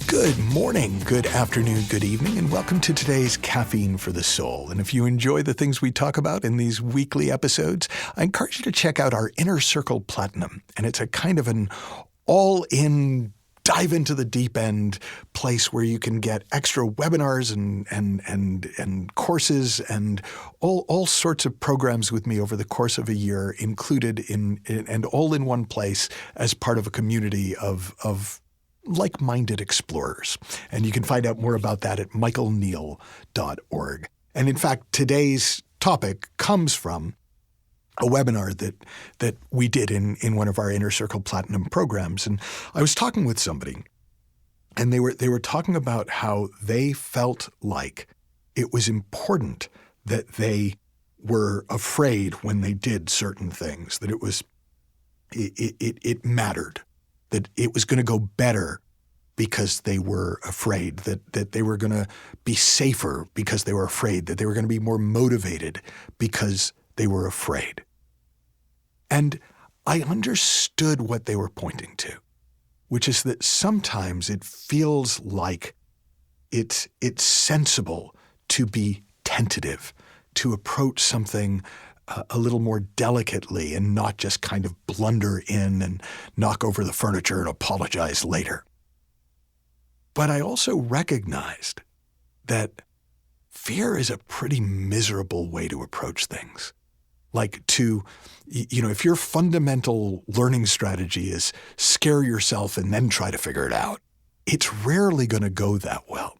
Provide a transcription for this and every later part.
Good morning, good afternoon, good evening, and welcome to today's Caffeine for the Soul. And if you enjoy the things we talk about in these weekly episodes, I encourage you to check out our Inner Circle Platinum. And it's a kind of an all-in, dive into the deep end place where you can get extra webinars and courses and all sorts of programs with me over the course of a year, included in and all in one place as part of a community of like-minded explorers. And you can find out more about that at michaelneill.org. And in fact, today's topic comes from a webinar that we did in one of our Inner Circle Platinum programs. And I was talking with somebody, and they were talking about how they felt like it was important that they were afraid when they did certain things, that it mattered, that it was going to go better because they were afraid, that they were going to be safer because they were afraid, that they were going to be more motivated because they were afraid. And I understood what they were pointing to, which is that sometimes it feels like it's sensible to be tentative, to approach something a little more delicately and not just kind of blunder in and knock over the furniture and apologize later. But I also recognized that fear is a pretty miserable way to approach things. Like if your fundamental learning strategy is scare yourself and then try to figure it out, it's rarely going to go that well.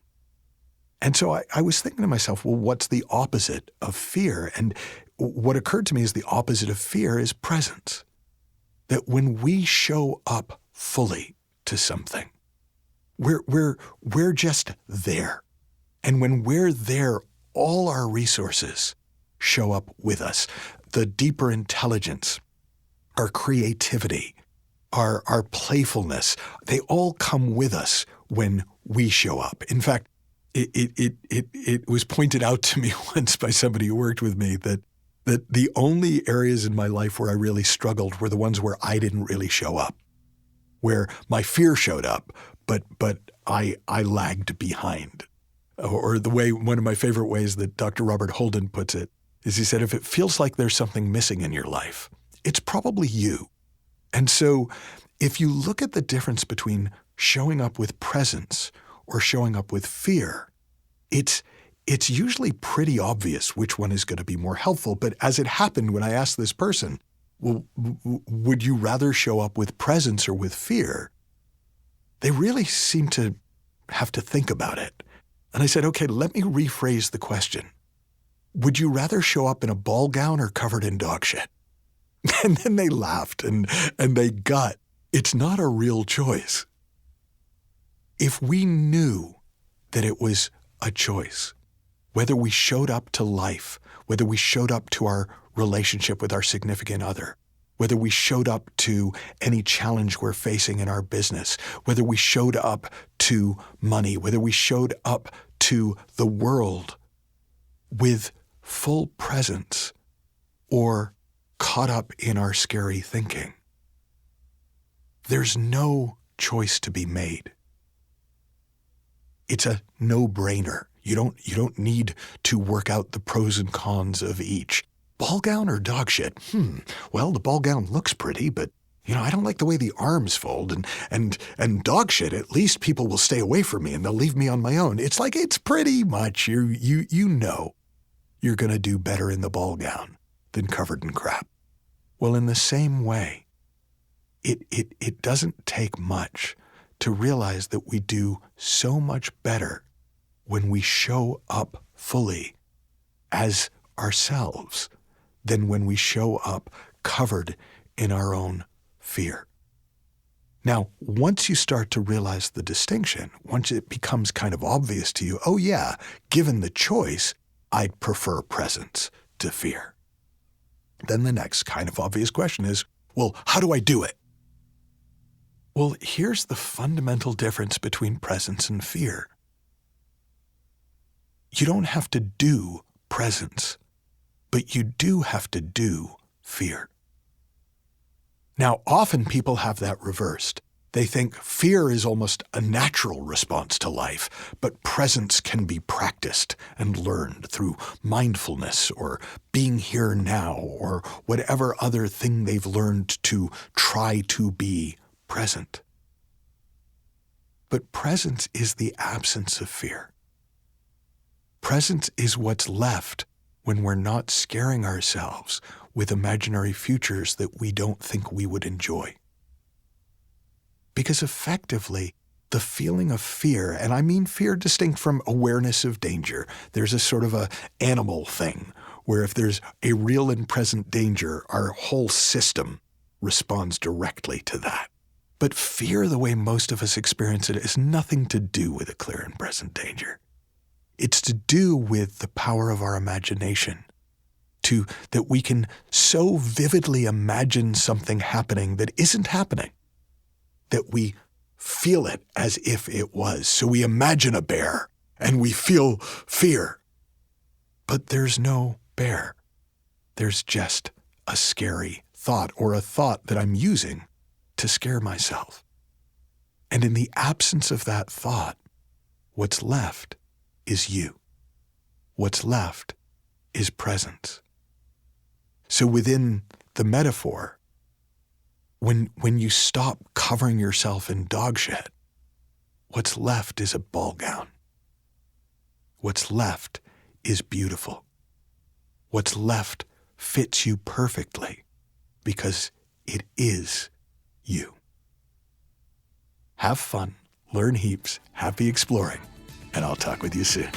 And so I was thinking to myself, well, what's the opposite of fear? And what occurred to me is the opposite of fear is presence. That when we show up fully to something, we're just there. And when we're there, all our resources show up with us. The deeper intelligence, our creativity, our playfulness, they all come with us when we show up. In fact, it was pointed out to me once by somebody who worked with me that the only areas in my life where I really struggled were the ones where I didn't really show up, where my fear showed up, but I lagged behind. Or the way, one of my favorite ways that Dr. Robert Holden puts it is he said, if it feels like there's something missing in your life, it's probably you. And so if you look at the difference between showing up with presence or showing up with fear, it's usually pretty obvious which one is going to be more helpful. But as it happened when I asked this person, well, would you rather show up with presence or with fear? They really seem to have to think about it. And I said, okay, let me rephrase the question. Would you rather show up in a ball gown or covered in dog shit? And then they laughed and they got, it's not a real choice. If we knew that it was a choice, whether we showed up to life, whether we showed up to our relationship with our significant other, whether we showed up to any challenge we're facing in our business, whether we showed up to money, whether we showed up to the world with full presence or caught up in our scary thinking, there's no choice to be made. It's a no-brainer. You don't need to work out the pros and cons of each. Ball gown or dog shit? Well, the ball gown looks pretty, but I don't like the way the arms fold, and dog shit, at least people will stay away from me and they'll leave me on my own. It's like, it's pretty much, you know you're going to do better in the ball gown than covered in crap. Well, in the same way, it doesn't take much to realize that we do so much better when we show up fully as ourselves than when we show up covered in our own fear. Now, once you start to realize the distinction, once it becomes kind of obvious to you, oh yeah, given the choice, I'd prefer presence to fear. Then the next kind of obvious question is, well, how do I do it? Well, here's the fundamental difference between presence and fear. You don't have to do presence, but you do have to do fear. Now, often people have that reversed. They think fear is almost a natural response to life, but presence can be practiced and learned through mindfulness or being here now or whatever other thing they've learned to try to be present. But presence is the absence of fear. Presence is what's left when we're not scaring ourselves with imaginary futures that we don't think we would enjoy. Because effectively, the feeling of fear, and I mean fear distinct from awareness of danger, there's a sort of a animal thing where if there's a real and present danger, our whole system responds directly to that. But fear, the way most of us experience it, is nothing to do with a clear and present danger. It's to do with the power of our imagination, that we can so vividly imagine something happening that isn't happening, that we feel it as if it was. So we imagine a bear and we feel fear. But there's no bear. There's just a scary thought or a thought that I'm using to scare myself. And in the absence of that thought, what's left is you. What's left is presence. So within the metaphor, when you stop covering yourself in dog shit, what's left is a ball gown. What's left is beautiful. What's left fits you perfectly because it is you. Have fun, learn heaps, happy exploring, and I'll talk with you soon.